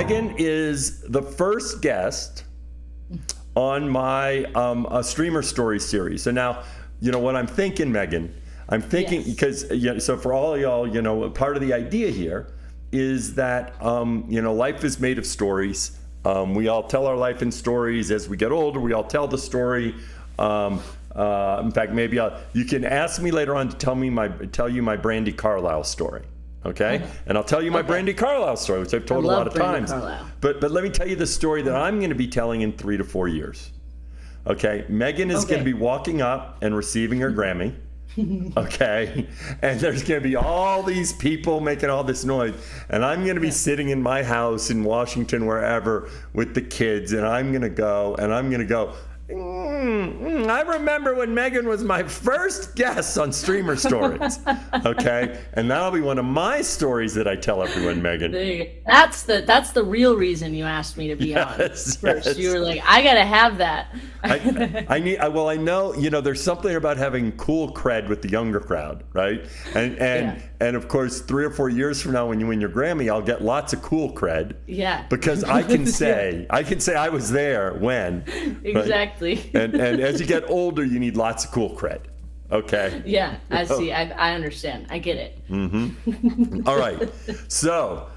Megan is the first guest on my a streamer story series. So now, what I'm thinking, Megan, I'm thinking, because, so for all of y'all, part of the idea here is that, life is made of stories. We all tell our life in stories. As we get older, we all tell the story. In fact, maybe you can ask me later on to tell you my Brandy Carlisle story. Okay? And I'll tell you my Brandy Carlisle story, which I've told a lot of times. But let me tell you the story that I'm going to be telling in 3 to 4 years. Okay? Megan is going to be walking up and receiving her Grammy. Okay? And there's going to be all these people making all this noise. And I'm going to be sitting in my house in Washington, wherever, with the kids. And I'm going to go, I remember when Megan was my first guest on Streamer Stories. Okay? And that'll be one of my stories that I tell everyone, Megan. That's the real reason you asked me to be on first. Yes. You were like, I gotta have that. I know, there's something about having cool cred with the younger crowd, right? And of course, 3 or 4 years from now, when you win your Grammy, I'll get lots of cool cred. Yeah. Because I can say I was there when. Exactly. Right? And as you get older, you need lots of cool cred. Okay. Yeah, I see. I understand. I get it. Mm-hmm. All right. So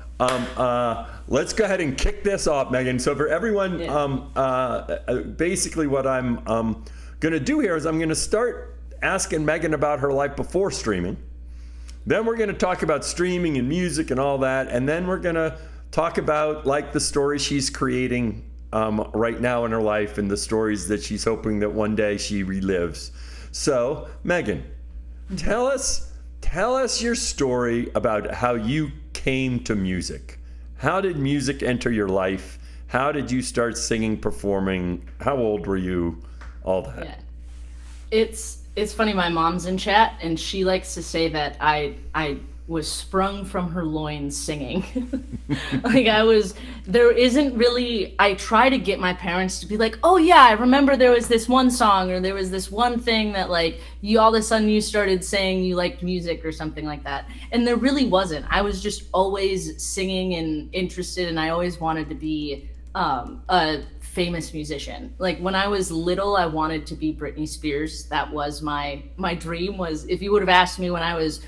let's go ahead and kick this off, Megan. So for everyone, basically what I'm going to do here is I'm going to start asking Megan about her life before streaming. Then we're going to talk about streaming and music and all that. And then we're going to talk about the story she's creating right now in her life and the stories that she's hoping that one day she relives. So, Megan, tell us your story about how you came to music. How did music enter your life? How did you start singing, performing? How old were you? All that. Yeah. It's funny, my mom's in chat and she likes to say that I was sprung from her loins singing. I try to get my parents to be like, oh yeah, I remember there was this one song or there was this one thing that you all of a sudden you started saying you liked music or something like that. And there really wasn't. I was just always singing and interested, and I always wanted to be a famous musician. When I was little, I wanted to be Britney Spears. That was my dream. Was, if you would have asked me when I was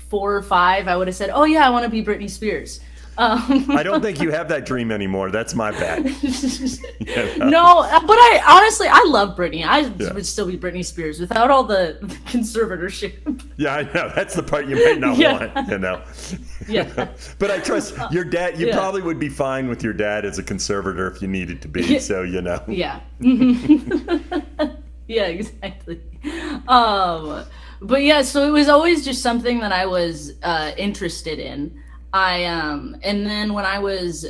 4 or 5, I would have said, oh yeah, I want to be Britney Spears. I don't think you have that dream anymore. That's my bad. No, but I love Britney. I would still be Britney Spears without all the conservatorship. Yeah, I know. That's the part you might not want, Yeah. But I trust your dad. You probably would be fine with your dad as a conservator if you needed to be. Yeah. So, Yeah. Yeah, exactly. But yeah, so it was always just something that I was interested in. And then when I was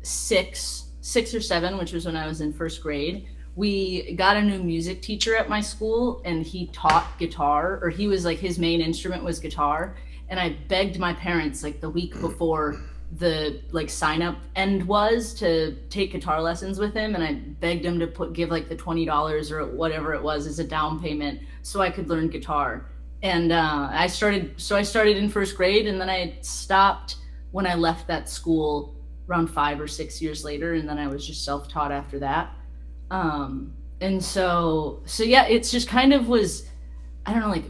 6 or 7, which was when I was in first grade, we got a new music teacher at my school, and he taught guitar, or he was his main instrument was guitar. And I begged my parents the week before the sign up end was to take guitar lessons with him, and I begged him to give the $20 or whatever it was as a down payment so I could learn guitar. And I started in first grade, and then I stopped when I left that school around 5 or 6 years later, and then I was just self-taught after that. And so yeah, it's just kind of was, I don't know,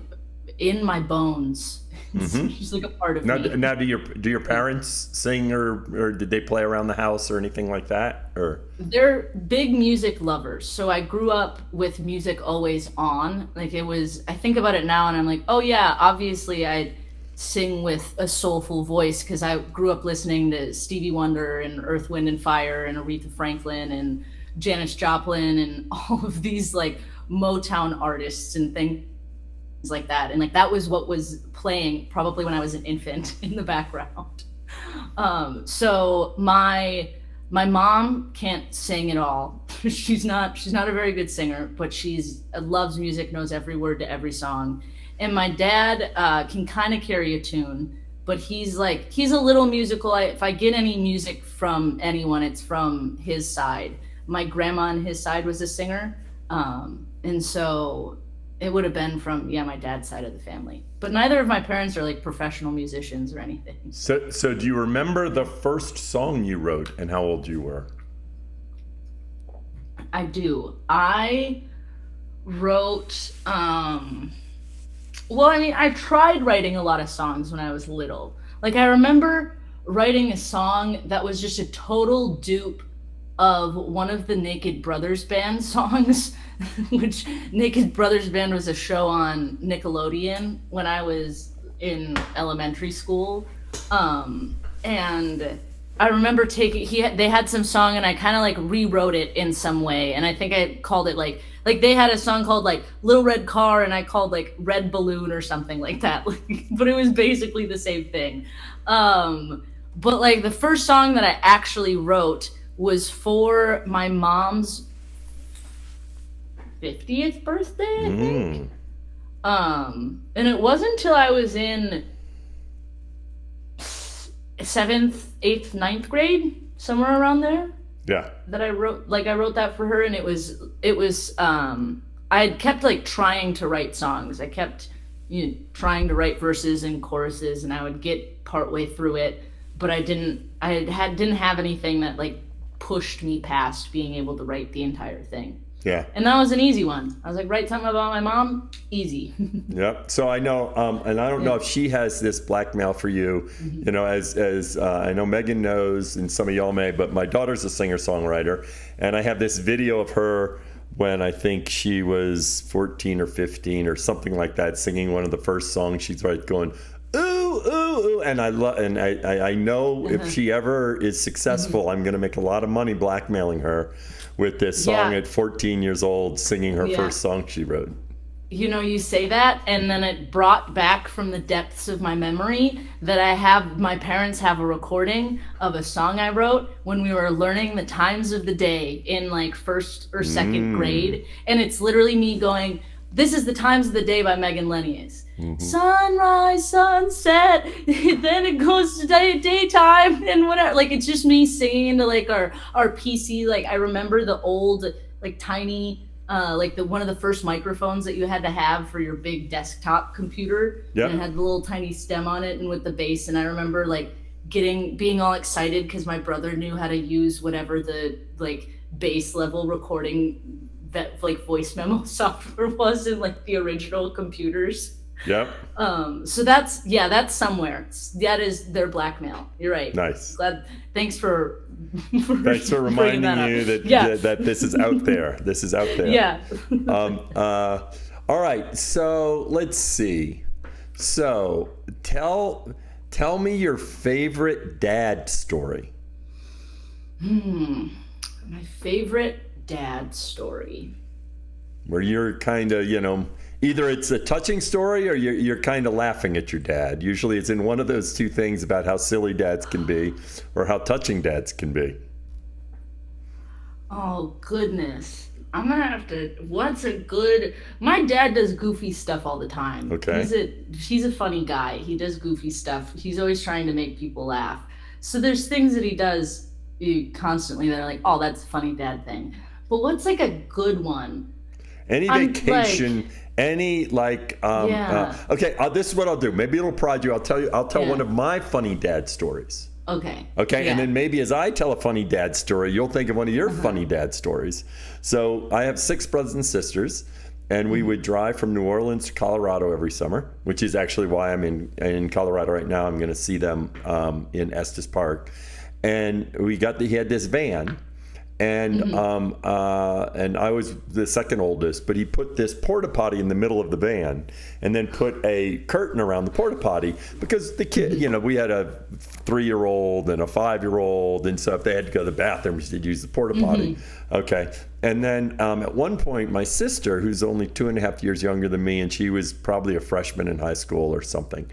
in my bones. It's just a part of me. Now, do your parents sing or did they play around the house or anything like that? Or they're big music lovers. So I grew up with music always on. It was, I think about it now and I'm like, oh yeah, obviously I sing with a soulful voice because I grew up listening to Stevie Wonder and Earth, Wind and Fire and Aretha Franklin and Janis Joplin and all of these Motown artists and things like that, and that was what was playing probably when I was an infant in the background. So my mom can't sing at all. she's not a very good singer, but she's loves music, knows every word to every song. And my dad can kind of carry a tune, but he's a little musical. If I get any music from anyone, it's from his side. My grandma on his side was a singer, and so it would have been from my dad's side of the family. But neither of my parents are like professional musicians or anything. So do you remember the first song you wrote and how old you were? I do. I wrote well, I mean, I tried writing a lot of songs when I was little. Like, I remember writing a song that was just a total dupe of one of the Naked Brothers Band songs, which Naked Brothers Band was a show on Nickelodeon when I was in elementary school. And I remember they had some song and I kind of like rewrote it in some way. And I think I called it like they had a song called like Little Red Car and I called like Red Balloon or something like that. But it was basically the same thing. But like the first song that I actually wrote was for my mom's 50th birthday, I think. And it wasn't until I was in 7th, 8th, 9th grade, somewhere around there. Yeah. That I wrote that for her, and it was I had kept like trying to write songs. I kept trying to write verses and choruses, and I would get partway through it, but I didn't have anything that like pushed me past being able to write the entire thing. Yeah. And that was an easy one. I was like, write something about my mom, easy. Yep. So I know, and I don't know if she has this blackmail for you, as I know Megan knows, and some of y'all may, but my daughter's a singer-songwriter, and I have this video of her when I think she was 14 or 15 or something like that, singing one of the first songs she's going, ooh, ooh, ooh. And I know if she ever is successful, I'm going to make a lot of money blackmailing her with this song at 14 years old, singing her first song she wrote. You say that, and then it brought back from the depths of my memory that my parents have a recording of a song I wrote when we were learning the times of the day in like first or second grade. And it's literally me going, this is the times of the day by Megan Lenius. Sunrise, sunset, then it goes to daytime and whatever. Like, it's just me singing into like our PC. Like, I remember the old like tiny like one of the first microphones that you had to have for your big desktop computer. Yep. And it had the little tiny stem on it and with the bass. And I remember like being all excited because my brother knew how to use whatever the like bass level recording that like voice memo software was in like the original computers. Yep. So that's somewhere. That is their blackmail. You're right. Nice. Thanks for reminding you that this is out there. This is out there. Yeah. All right. So let's see. So tell me your favorite dad story. My favorite dad story. Where you're kind of, either it's a touching story or you're kind of laughing at your dad. Usually it's in one of those two things about how silly dads can be or how touching dads can be. Oh, goodness. I'm going to have to... My dad does goofy stuff all the time. Okay. He's a funny guy. He does goofy stuff. He's always trying to make people laugh. So there's things that he does constantly that are like, oh, that's a funny dad thing. But what's like a good one? Any vacation... Any okay, this is what I'll do. Maybe it'll prod you. I'll tell one of my funny dad stories. Okay. Okay, and then maybe as I tell a funny dad story, you'll think of one of your funny dad stories. So I have 6 brothers and sisters, and we would drive from New Orleans to Colorado every summer, which is actually why I'm in Colorado right now. I'm going to see them in Estes Park, and he had this van. And and I was the second oldest, but he put this porta potty in the middle of the van, and then put a curtain around the porta potty because the kid, we had a 3-year-old and a 5-year-old, and so if they had to go to the bathroom, they'd use the porta potty. Okay, and then at one point, my sister, who's only 2.5 years younger than me, and she was probably a freshman in high school or something,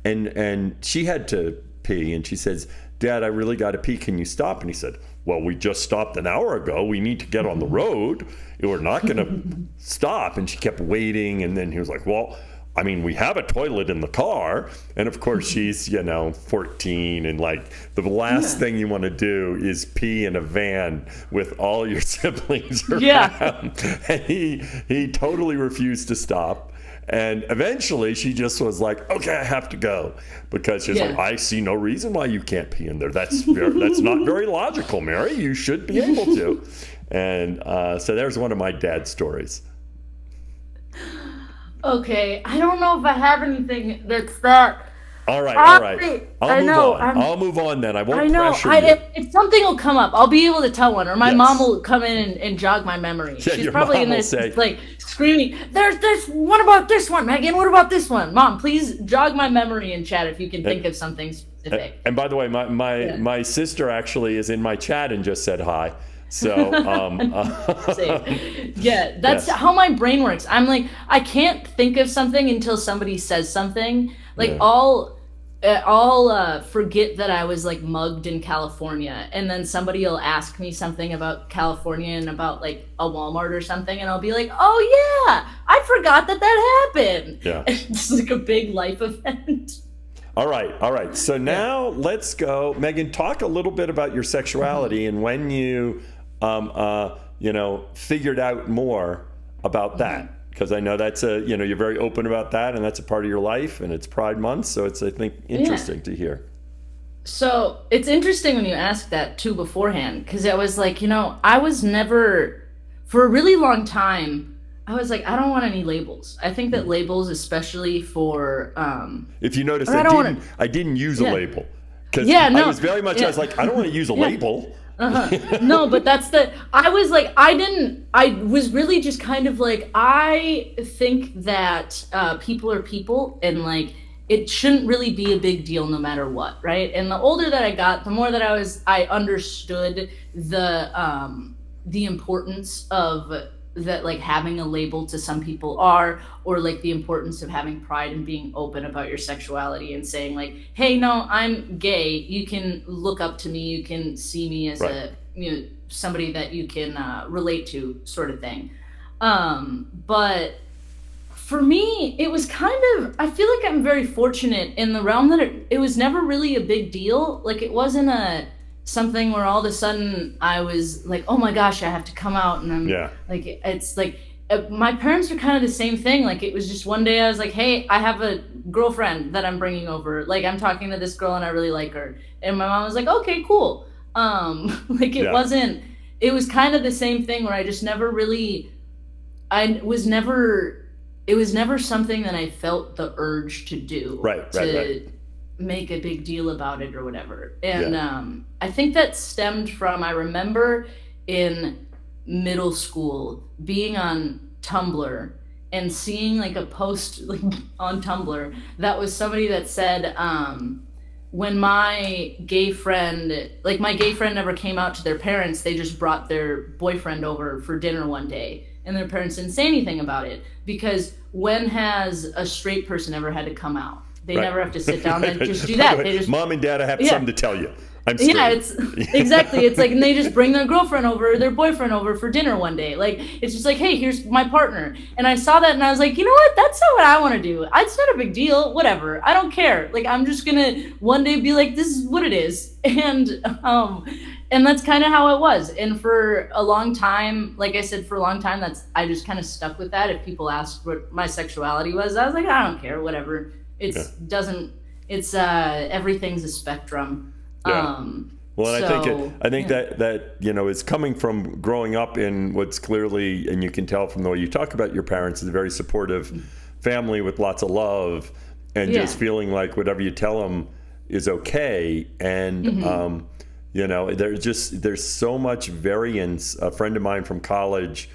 and she had to pee, and she says, "Dad, I really got to pee. Can you stop?" And he said, "Well, we just stopped an hour ago. We need to get on the road. We're not going to stop." And she kept waiting. And then he was like, "Well, I mean, we have a toilet in the car. And of course, she's, 14. And like the last thing you want to do is pee in a van with all your siblings around. Yeah. And he totally refused to stop. And eventually she just was like, okay, I have to go. Because she's like, I see no reason why you can't pee in there. That's not very logical, Mary. You should be able to. And so there's one of my dad's stories. Okay, I don't know if I have anything that's that. All right. I'll move on then. I won't pressure you. If something will come up, I'll be able to tell one, or my mom will come in and jog my memory. Yeah, She's probably in there like screaming, "There's this! What about this one, Megan? What about this one, Mom? Please jog my memory in chat if you can think of something specific." And by the way, my sister actually is in my chat and just said hi. So yeah, that's how my brain works. I'm like, I can't think of something until somebody says something. Like I'll forget that I was like mugged in California, and then somebody will ask me something about California and about like a Walmart or something, and I'll be like, oh yeah, I forgot that happened. Yeah. It's like a big life event. All right. So now let's go, Megan. Talk a little bit about your sexuality and when you figured out more about that. Because I know that's you're very open about that, and that's a part of your life, and it's Pride Month, so it's, I think, interesting to hear. So it's interesting when you ask that too beforehand, because I was like, I was never, for a really long time, I was like, I don't want any labels. I think that labels, especially for if you notice, I didn't use a label, because I was very much I was like, I don't want to use a label. No, but I was really just kind of like, I think that people are people, and like it shouldn't really be a big deal no matter what, right? And the older that I got, the more that I understood the importance of that, like having a label to some people or like the importance of having pride and being open about your sexuality and saying like, hey, no, I'm gay. You can look up to me. You can see me as somebody that you can relate to, sort of thing. But for me, it was kind of, I feel like I'm very fortunate in the realm that it was never really a big deal. Like it wasn't something where all of a sudden I was like, oh my gosh, I have to come out, and I'm like, it's like my parents are kind of the same thing. Like it was just one day I was like, hey, I have a girlfriend that I'm bringing over. Like I'm talking to this girl and I really like her, and my mom was like, okay, cool. Like it wasn't. It was kind of the same thing where I just never really. It was never something that I felt the urge to do. Right. Make a big deal about it or whatever. And I think that stemmed from, I remember in middle school being on Tumblr and seeing like a post like on Tumblr that was somebody that said, when my gay friend never came out to their parents, they just brought their boyfriend over for dinner one day, and their parents didn't say anything about it, because when has a straight person ever had to come out? They never have to sit down and just do that. They just, Mom and Dad, I have something to tell you. I'm straight. Yeah, it's exactly. It's like, and they just bring their girlfriend over, or their boyfriend over for dinner one day. Like, it's just like, hey, here's my partner. And I saw that and I was like, you know what? That's not what I want to do. It's not a big deal. Whatever. I don't care. Like, I'm just going to one day be like, this is what it is. And that's kind of how it was. And for a long time, like I said, I just kind of stuck with that. If people asked what my sexuality was, I was like, I don't care, whatever. Everything's a spectrum. Well, I think that is coming from growing up in what's clearly, and you can tell from the way you talk about your parents, is a very supportive family with lots of love, and just feeling like whatever you tell them is okay. And there's so much variance. A friend of mine from college,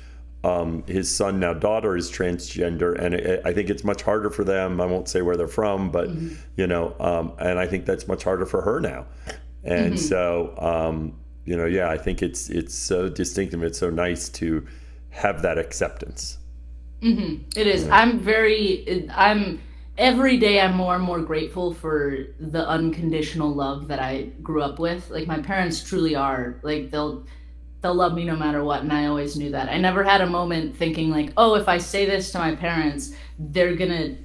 his son, now daughter, is transgender, and I think it's much harder for them. I won't say where they're from, but and I think that's much harder for her now. And so I think it's so distinctive. It's so nice to have that acceptance. It is. I'm every day I'm more and more grateful for the unconditional love that I grew up with. Like, my parents truly are, like, they'll love me no matter what, and I always knew that. I never had a moment thinking like, oh, if I say this to my parents, they're gonna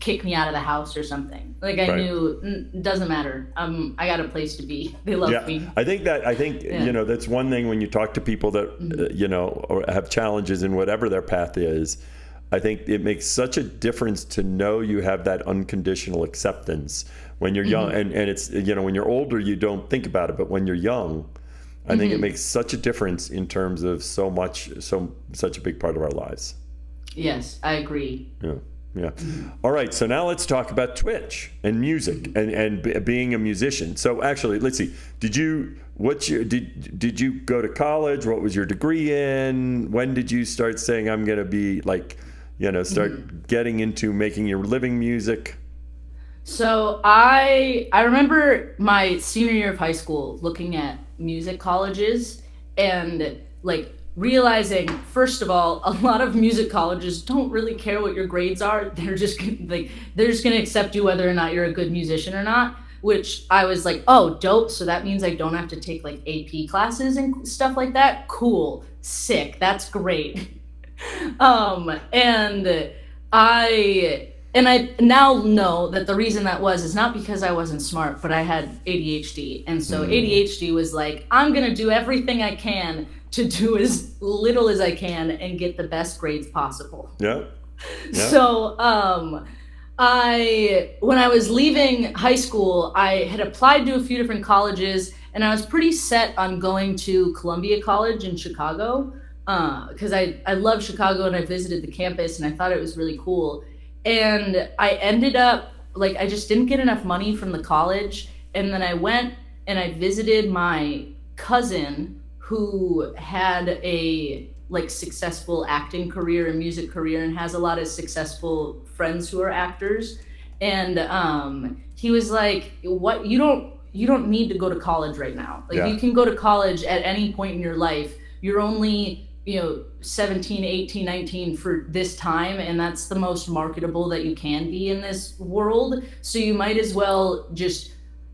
kick me out of the house or something. Like I Right. knew it doesn't matter. I got a place to be. They love me. I think that's one thing when you talk to people that or have challenges in whatever their path is. I think it makes such a difference to know you have that unconditional acceptance when you're young, and it's when you're older you don't think about it, but when you're young, I think it makes such a difference in terms of such a big part of our lives. Yes, I agree. Yeah. All right. So now let's talk about Twitch and music and being a musician. So actually, let's see. Did you go to college? What was your degree in? When did you start saying I'm going to be start getting into making your living music? So I remember my senior year of high school looking at music colleges and like realizing, first of all, a lot of music colleges don't really care what your grades are. They're just gonna accept you whether or not you're a good musician or not, which I was like, oh, dope. So that means I don't have to take like AP classes and stuff like that. Cool, sick, that's great. And I now know that the reason that is not because I wasn't smart, but I had ADHD. And so ADHD was like, I'm going to do everything I can to do as little as I can and get the best grades possible. Yeah. So when I was leaving high school, I had applied to a few different colleges, and I was pretty set on going to Columbia College in Chicago because I love Chicago and I visited the campus and I thought it was really cool. And I ended up, I just didn't get enough money from the college. And then I went and I visited my cousin who had a, successful acting career and music career and has a lot of successful friends who are actors. And he was like, what, you don't need to go to college right now. You can go to college at any point in your life. You're only 17, 18, 19 for this time, and that's the most marketable that you can be in this world. So you might as well just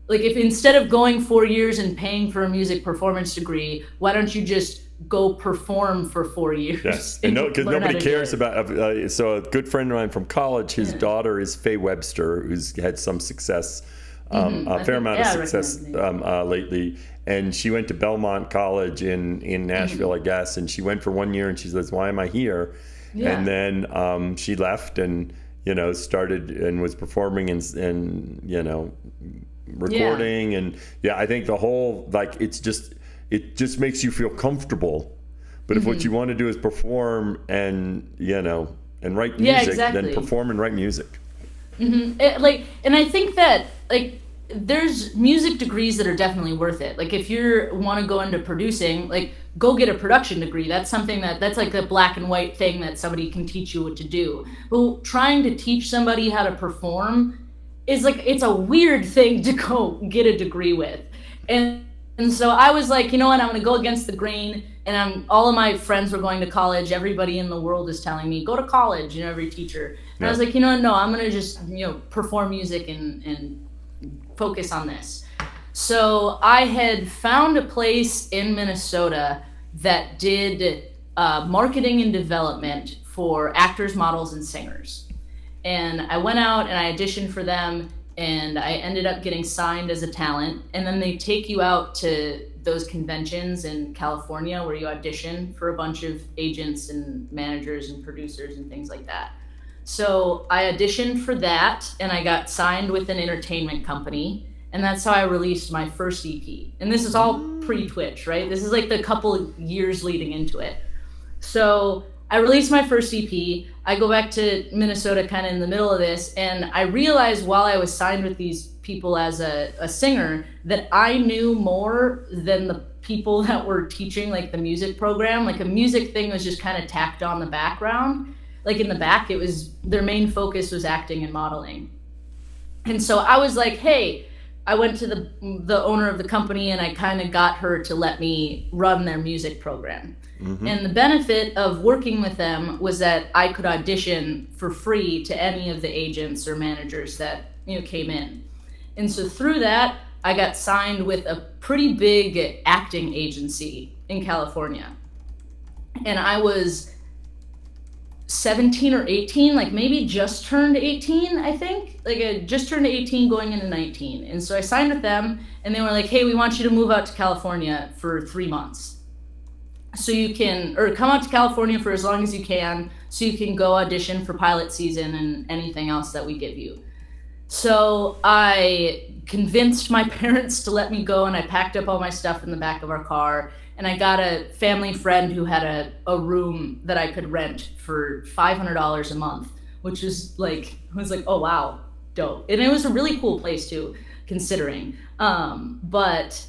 if instead of going 4 years and paying for a music performance degree, why don't you just go perform for 4 years? Yes, because nobody cares about. So a good friend of mine from college, his daughter is Faye Webster, who's had some success, a fair amount of success lately. And she went to Belmont College in Nashville, I guess. And she went for 1 year and she says, why am I here? Yeah. And then she left and, started and was performing and recording. Yeah. And I think the whole, it just makes you feel comfortable. But if what you want to do is perform and, and write music, then perform and write music. And I think that, there's music degrees that are definitely worth it. If you want to go into producing, go get a production degree. That's something that's a black and white thing that somebody can teach you what to do. But trying to teach somebody how to perform is it's a weird thing to go get a degree with. And so I was like, you know what, I'm going to go against the grain. And all of my friends were going to college. Everybody in the world is telling me, go to college, every teacher. And I was like, no, I'm going to just, perform music and focus on this. So I had found a place in Minnesota that did marketing and development for actors, models, and singers. And I went out and I auditioned for them, and I ended up getting signed as a talent. And then they take you out to those conventions in California where you audition for a bunch of agents and managers and producers and things like that. So I auditioned for that, and I got signed with an entertainment company, and that's how I released my first EP. And this is all pre-Twitch, right? This is the couple years leading into it. So I released my first EP. I go back to Minnesota kind of in the middle of this, and I realized while I was signed with these people as a singer that I knew more than the people that were teaching the music program. A music thing was just kind of tacked on the background. In the back, it was their main focus was acting and modeling. And so I was like, hey, I went to the owner of the company and I kind of got her to let me run their music program. And the benefit of working with them was that I could audition for free to any of the agents or managers that came in. And so through that, I got signed with a pretty big acting agency in California. And I was 17 or 18, like maybe just turned 18, I think. Like I just turned 18 going into 19. And so I signed with them and they were like, hey, we want you to move out to California for 3 months. So you can, or come out to California for as long as you can, so you can go audition for pilot season and anything else that we give you. So I convinced my parents to let me go, and I packed up all my stuff in the back of our car, and I got a family friend who had a room that I could rent for $500 a month, which is like, I was like, oh wow, dope. And it was a really cool place too, considering. But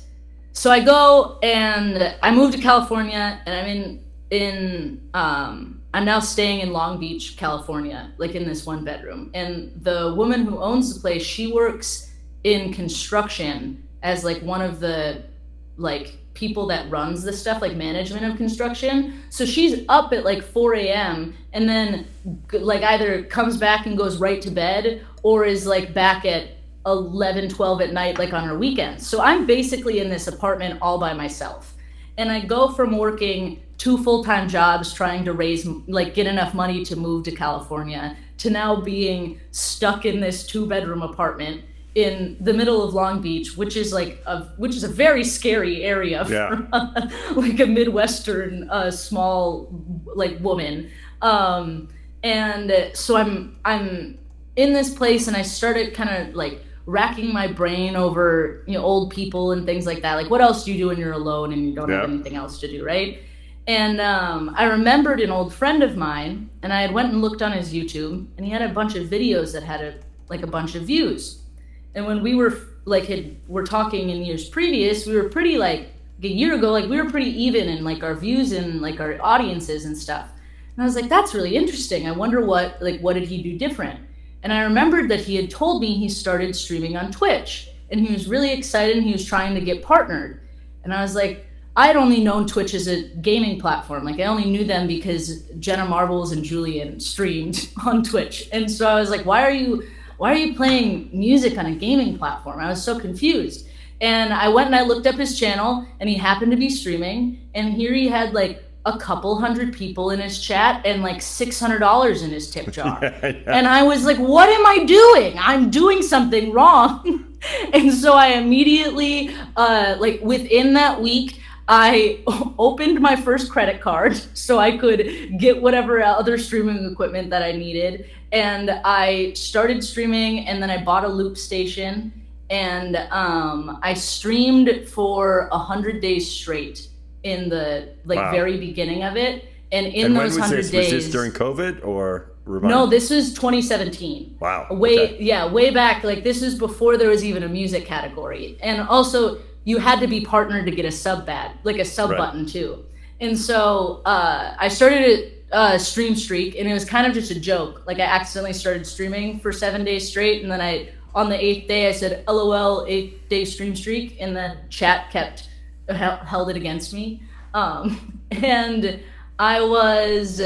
so I go and I moved to California, and I'm now staying in Long Beach, California, like in this 1-bedroom. And the woman who owns the place, she works in construction as like one of the like people that runs the stuff, like management of construction. So she's up at like 4 a.m. and then like either comes back and goes right to bed, or is like back at 11, 12 at night, like on her weekends. So I'm basically in this apartment all by myself. And I go from working 2 full-time jobs trying to get enough money to move to California, to now being stuck in this 2-bedroom apartment in the middle of Long Beach, which is a very scary area for like a Midwestern small like woman. And so I'm in this place, and I started kind of like racking my brain over, old people and things like that. Like, what else do you do when you're alone and you don't have anything else to do, right? And I remembered an old friend of mine, and I had went and looked on his YouTube, and he had a bunch of videos that had a bunch of views. And when we were were talking in years previous, we were pretty like a year ago, like we were pretty even in like our views and like our audiences and stuff. And I was like, that's really interesting. I wonder what did he do different? And I remembered that he had told me he started streaming on Twitch, and he was really excited, and he was trying to get partnered. And I was like, I had only known Twitch as a gaming platform. Like I only knew them because Jenna Marbles and Julian streamed on Twitch. And so I was like, why are you playing music on a gaming platform? I was so confused. And I went and I looked up his channel, and he happened to be streaming. And here he had like a couple hundred people in his chat and like $600 in his tip jar. And I was like, what am I doing? I'm doing something wrong. And so I immediately, within that week, I opened my first credit card so I could get whatever other streaming equipment that I needed. And I started streaming, and then I bought a loop station, and I streamed for 100 days straight in the very beginning of it. And those 100 days. Was this during COVID or? No, this is 2017. Wow. Way back. Like this is before there was even a music category. And also you had to be partnered to get a sub button too. And so I started a stream streak, and it was kind of just a joke. Like I accidentally started streaming for 7 days straight, and then on the 8th day I said LOL 8-day stream streak, and the chat held it against me. And I was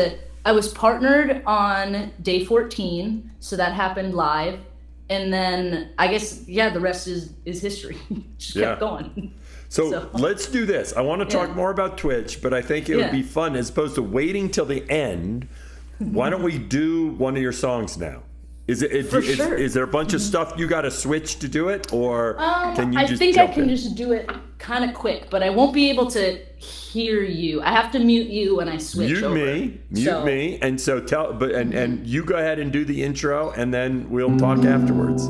partnered on day 14, so that happened live. And then I guess, the rest is history. Just kept going. So let's do this. I want to talk more about Twitch, but I think it would be fun, as opposed to waiting till the end. Why don't we do one of your songs now? Is there a bunch of stuff you got to switch to do it, or can you just? I think I can just do it kind of quick, but I won't be able to hear you. I have to mute you when I switch over. Mute me, and so and you go ahead and do the intro, and then we'll talk afterwards.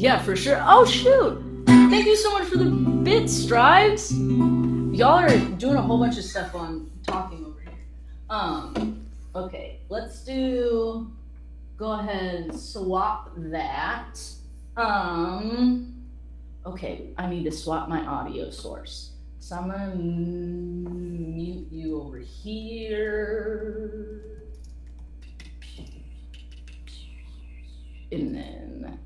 Yeah, for sure. Oh shoot! Thank you so much for the bits, Strives. Y'all are doing a whole bunch of stuff on talking over here. Okay, let's do. Go ahead and swap that. Okay, I need to swap my audio source. So I'm gonna mute you over here. And then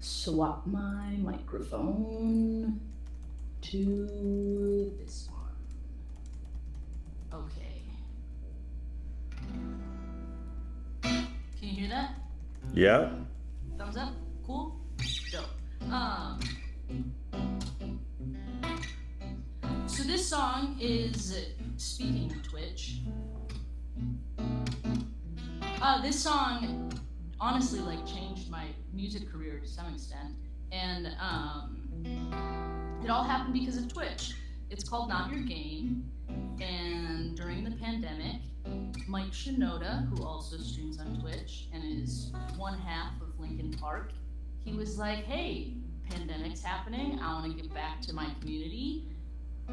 swap my microphone to this one. Okay. Can you hear that? Yeah. Thumbs up? Cool? Dope. So this song is, speaking of Twitch, this song honestly like changed my music career to some extent, and it all happened because of Twitch. It's called Not Your Game, and during the pandemic, Mike Shinoda, who also streams on Twitch and is one half of Linkin Park, he was like, hey, pandemic's happening, I want to give back to my community,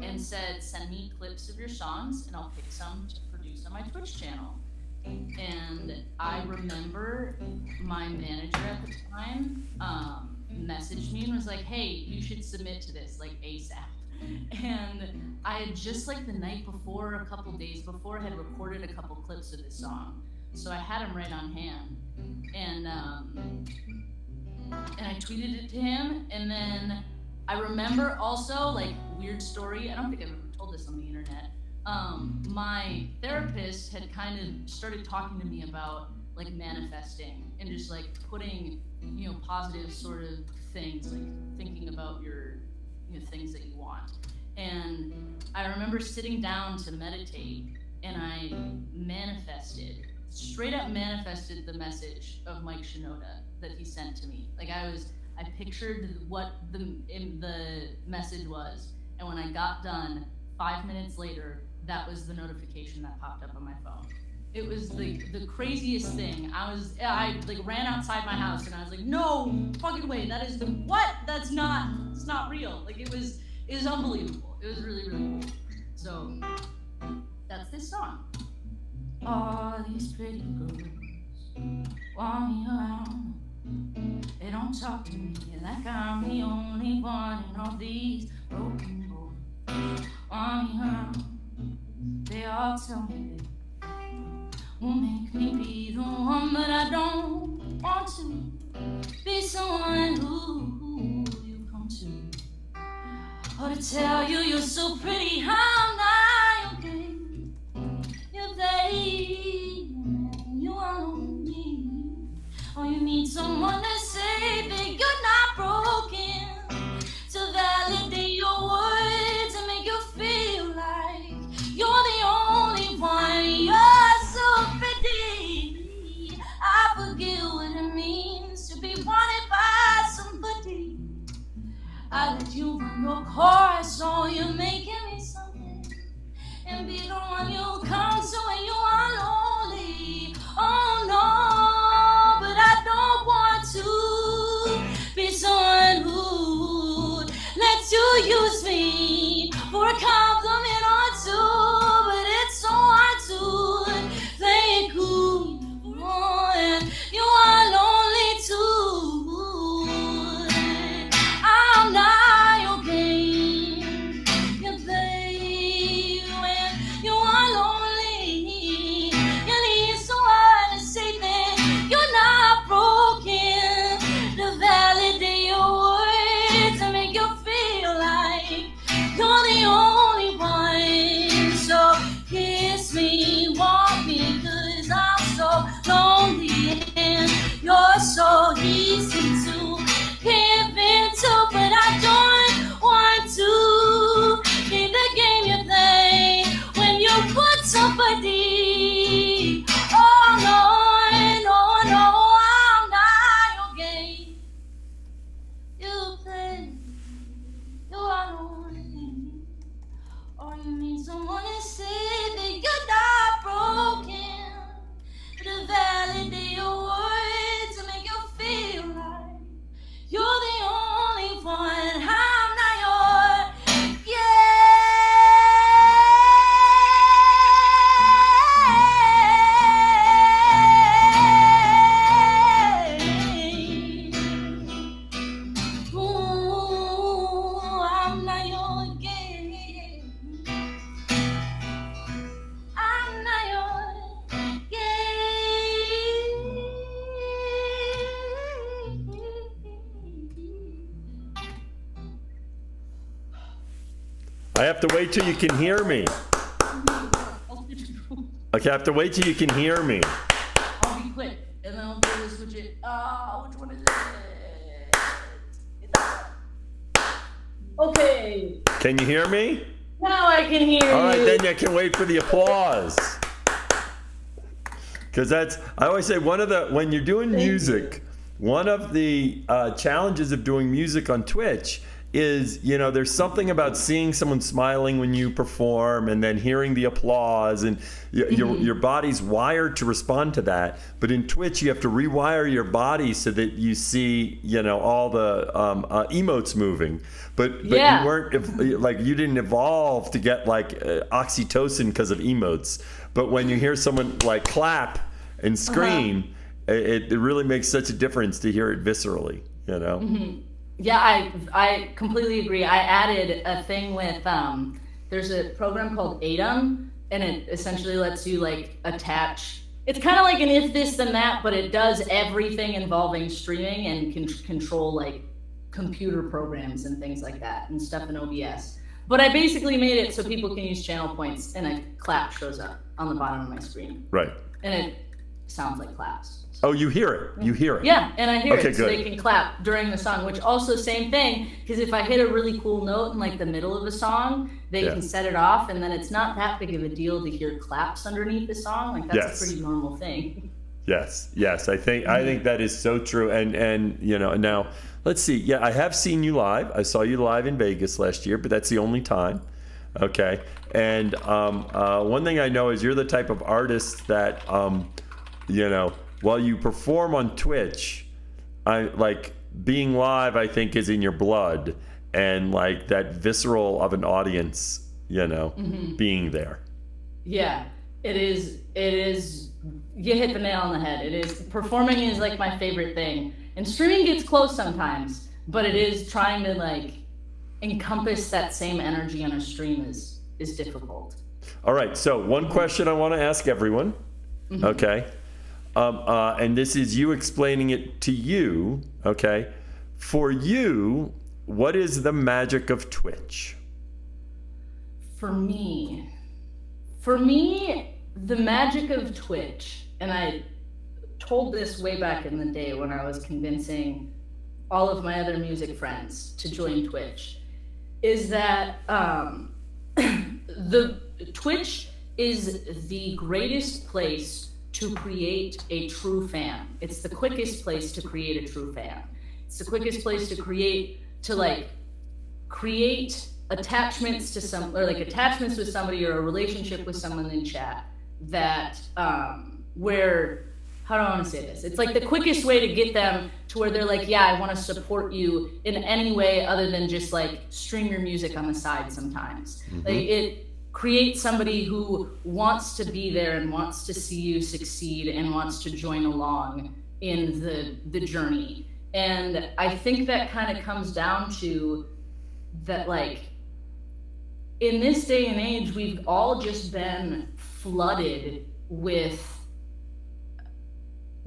and said, send me clips of your songs and I'll pick some to produce on my Twitch channel. And I remember my manager at the time messaged me and was like, hey, you should submit to this, like ASAP. And I had just like the night before, a couple days before, had recorded a couple clips of this song. So I had him right on hand. And I tweeted it to him, and then I remember also, like, weird story, I don't think I've ever told this on the internet, my therapist had kind of started talking to me about, like, manifesting, and just, like, putting, you know, positive sort of things, like, thinking about your, you know, things that you want. And I remember sitting down to meditate, and I manifested, straight up manifested the message of Mike Shinoda that he sent to me. Like I pictured what the message was, and when I got done, 5 minutes later, that was the notification that popped up on my phone. It was the craziest thing. I like ran outside my house and I was like, no fucking way, that is it's not real. Like it was unbelievable. It was really, really cool. So that's this song. All these pretty girls want me around. They don't talk to me like I'm the only one in all these broken boys. Want me around. They all tell me they will make me be the one, but I don't want to be someone who you come to. Or to tell you you're so pretty, I'm not okay. You're they, you are me. Or you need someone to say that you're not broken, to validate your words and make you feel like you're the only one. You're so pretty. I forget what it means to be wanted by somebody. I let you run your course, so you're making me something, and be the one you come to when you are lonely. Oh no, but I don't want to be someone who lets you use me for a compliment or two, but it's so hard to play it cool when you are lonely too. I'm not your game, you play when you are lonely. You need someone to say that you're not broken, to validate your words and make you feel like you're the only one. So kiss me, want me, 'cause I'm so lonely and you're so easy to give into, but I don't want to be the game you play when you put somebody. Oh no, no, no, I'm not your game. You play, you are lonely, or you need someone to say that you're not broken, to validate your words and make you feel like you're the only one. I'm not your game. Ooh, I'm not your game. I'm not your game. I have to wait till you can hear me. Okay, I have to wait till you can hear me. I'll be quick, and then I'll do this widget. Which one is it? Okay. Can you hear me? Now I can hear you. All right, then you can wait for the applause. Because I always say when you're doing music, one of the challenges of doing music on Twitch is, there's something about seeing someone smiling when you perform and then hearing the applause, and your body's wired to respond to that. But in Twitch, you have to rewire your body so that you see, all the emotes moving. But you weren't, like, you didn't evolve to get like oxytocin because of emotes. But when you hear someone like clap and scream, it really makes such a difference to hear it viscerally, Yeah, I completely agree. I added a thing with there's a program called Atom, and it essentially lets you like attach. It's kind of like an if this then that, but it does everything involving streaming and can control like computer programs and things like that and stuff in OBS. But I basically made it so people can use channel points, and a clap shows up on the bottom of my screen. Right. And it sounds like claps. Oh, you hear it. You hear it. Yeah, and I hear Okay, it, so good. they can clap during the song, which also same thing, because if I hit a really cool note in like the middle of a song, they can set it off, and then it's not that big of a deal to hear claps underneath the song. Like that's a pretty normal thing. Yes. I think that is so true. And now let's see. Yeah, I have seen you live. I saw you live in Vegas last year, but that's the only time. Okay. And one thing I know is you're the type of artist that while you perform on Twitch, I like being live, I think, is in your blood, and like that visceral of an audience, being there. Yeah, it is. You hit the nail on the head. It is. Performing is like my favorite thing, and streaming gets close sometimes, but it is trying to like encompass that same energy on a stream is difficult. All right. So one question I want to ask everyone. Okay. And this is you explaining it to you, okay? For you, what is the magic of Twitch? For me, the magic of Twitch, and I told this way back in the day when I was convincing all of my other music friends to join Twitch, is that the Twitch is the greatest place to create a true fan. It's the quickest place to create a true fan. It's the quickest place to create attachments to attachments with somebody or a relationship with someone in chat that where, how do I want to say this? It's like the quickest way to get them to where they're like, yeah, I want to support you in any way other than just like stream your music on the side sometimes. Like it create somebody who wants to be there and wants to see you succeed and wants to join along in the journey. And I think that kind of comes down to that, like, in this day and age, we've all just been flooded with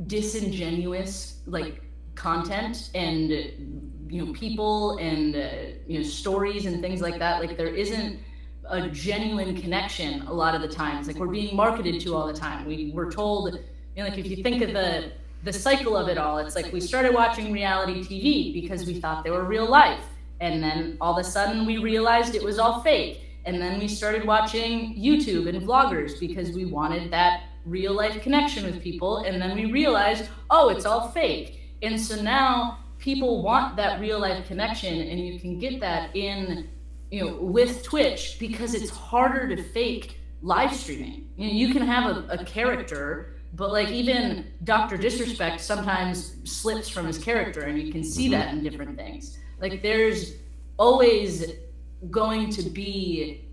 disingenuous like content and people and stories and things like that. Like there isn't a genuine connection a lot of the times. Like we're being marketed to all the time. We're told, like if you think of the cycle of it all, it's like we started watching reality TV because we thought they were real life, and then all of a sudden we realized it was all fake, and then we started watching YouTube and vloggers because we wanted that real life connection with people, and then we realized, oh, it's all fake. And so now people want that real life connection, and you can get that in with Twitch because it's harder to fake live streaming. You can have a character, but like even Dr. Disrespect sometimes slips from his character, and you can see that in different things. Like there's always going to be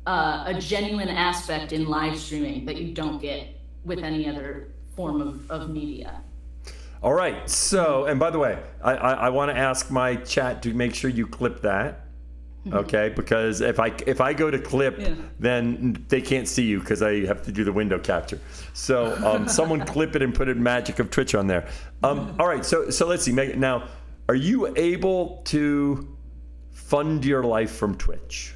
a genuine aspect in live streaming that you don't get with any other form of media. All right. So, and by the way, I want to ask my chat to make sure you clip that. Okay, because if I go to clip, then they can't see you because I have to do the window capture. So someone clip it and put a magic of Twitch on there. All right, so let's see, Megan. Now, are you able to fund your life from Twitch?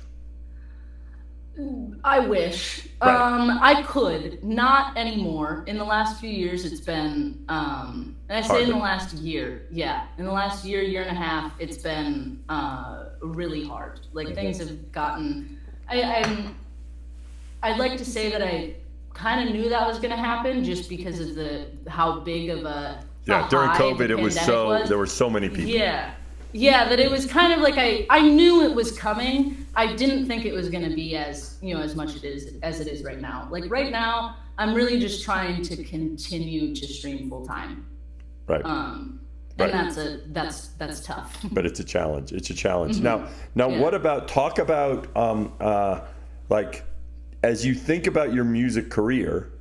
I wish. Right. I could. Not anymore. In the last few years, it's been, and I say in the last year, in the last year and a half, it's been really hard. Like things have gotten I'd like to say that I kind of knew that was going to happen just because of how big of a during high COVID, the it was pandemic there were so many people. Yeah, that it was kind of like I knew it was coming. I didn't think it was going to be as much as it is right now. Like right now, I'm really just trying to continue to stream full time. Right. And that's tough. But it's a challenge. It's a challenge. Now, what about talk about like as you think about your music career,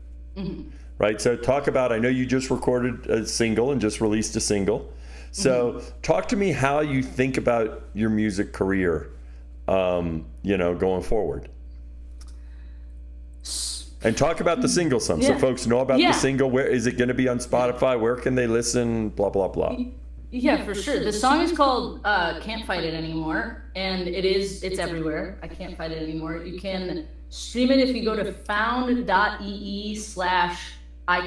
right? So talk about. I know you just recorded a single and just released a single. So talk to me how you think about your music career, going forward. And talk about the single some, so folks know about the single. Where is it going to be on Spotify? Where can they listen? Blah blah blah. Yeah, for sure. The song is called "Can't Fight It Anymore," and it's everywhere. I can't fight it anymore. You can stream it if you go to found.ee/I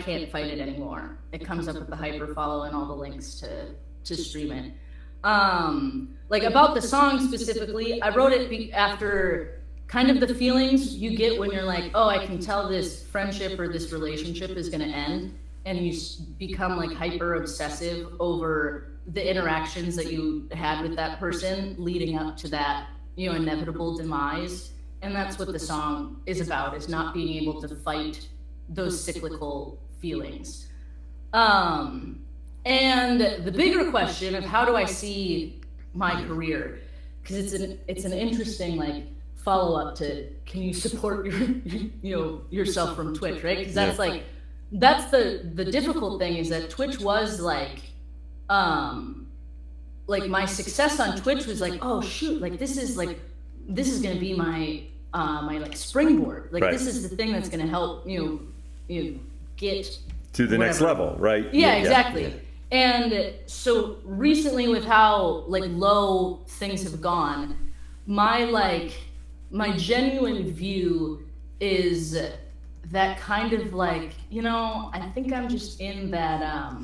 can't fight it anymore. It comes up with the hyperfollow and all the links to stream it. Like about the song specifically, I wrote it after kind of the feelings you get when you're like, oh, I can tell this friendship or this relationship is going to end, and you become like hyper obsessive over the interactions that you had with that person leading up to that, inevitable demise. And that's what the song is about, is not being able to fight those cyclical feelings. And the bigger question of how do I see my career, because it's an interesting like follow-up to, can you support yourself from Twitch, right? Because that's the difficult thing, is that Twitch was like my success on Twitch was like, oh shoot, like this is gonna be my like springboard, like this is the thing that's gonna help get to the next level, right? Yeah, exactly. Yeah. And so recently, with how like low things have gone, my genuine view is that kind of like, I think I'm just in that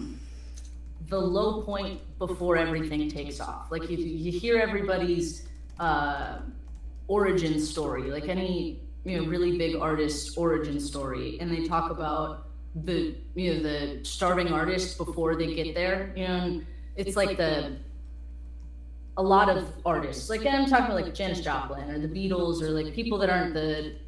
the low point before everything takes off. Like if you hear everybody's origin story, like any really big artist origin story, and they talk about the starving artist before they get there, and it's like a lot of artists, like I'm talking about like Janis Joplin or the Beatles, or like people that aren't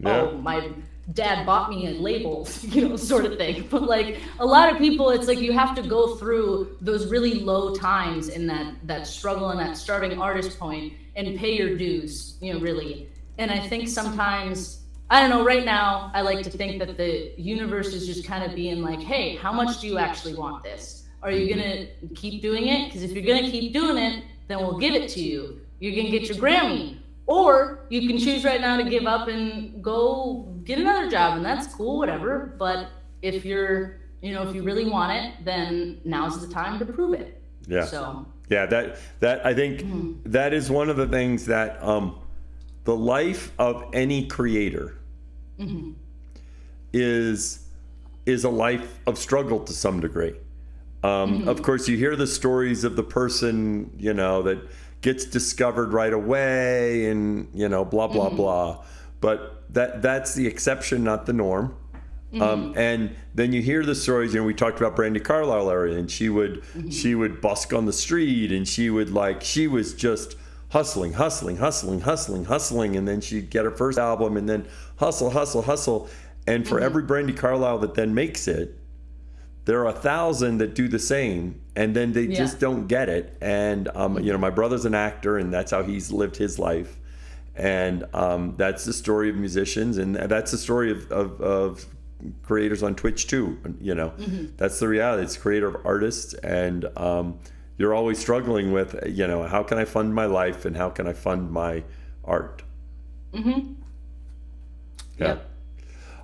oh, my dad bought me a label, sort of thing. But like a lot of people, it's like you have to go through those really low times in that struggle and that starving artist point and pay your dues, really. And I think sometimes, I don't know, right now, I like to think that the universe is just kind of being like, hey, how much do you actually want this? Are you going to keep doing it? Because if you're going to keep doing it, then we'll give it to you. You're going to get your Grammy. Or you can choose right now to give up and go get another job, and that's cool, whatever. But if you're, if you really want it, then now's the time to prove it. Yeah. So. Yeah, that I think that is one of the things that the life of any creator is a life of struggle to some degree. Of course, you hear the stories of the person, that gets discovered right away and, blah, blah, blah. But that's the exception, not the norm. And then you hear the stories, we talked about Brandy Carlisle earlier, and she would busk on the street, and she was just hustling. And then she'd get her first album, and then hustle. And for every Brandy Carlisle that then makes it, there are 1,000 that do the same, and then they just don't get it. And my brother's an actor, and that's how he's lived his life. And that's the story of musicians, and that's the story of creators on Twitch too. That's the reality. It's creator of artists, and you're always struggling with, how can I fund my life and how can I fund my art? Yeah. Yep.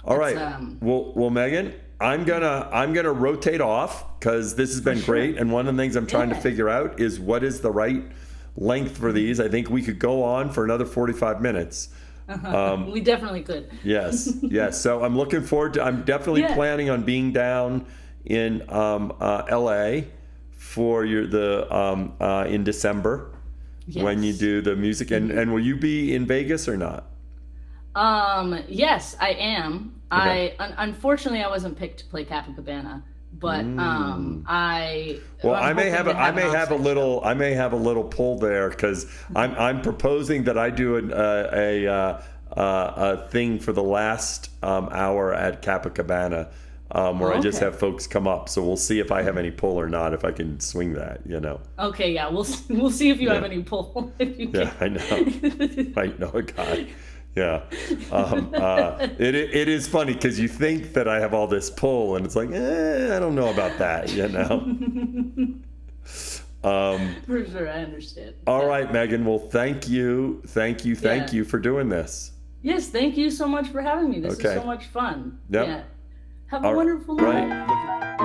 All right. Well, Megan, I'm gonna rotate off, because this has been great, and one of the things I'm trying to figure out is what is the right length for these. I think we could go on for another 45 minutes. We definitely could. Yes. So I'm looking forward to. I'm definitely planning on being down in LA for in December when you do the music. And will you be in Vegas or not? Yes, I am. Okay. Unfortunately I wasn't picked to play Capicabana, but Well, I'm hoping to I may an have a offsite little, I may have a little pull there because I'm proposing that I do a thing for the last hour at Capicabana, where I just okay. have folks come up. So we'll see if I have any pull or not, if I can swing that, you know. Okay, yeah, we'll see if you have Yeah, any pull if you yeah, I know. can. I know a guy. Yeah. It is funny because you think that I have all this pull, and it's like, I don't know about that, you know. For sure, I understand. All Yeah. right, Megan. Well, thank you, thank Yeah. you for doing this. Yes, thank you so much for having me. This is Okay. so much fun. Yep. Yeah. Have a All wonderful night. right.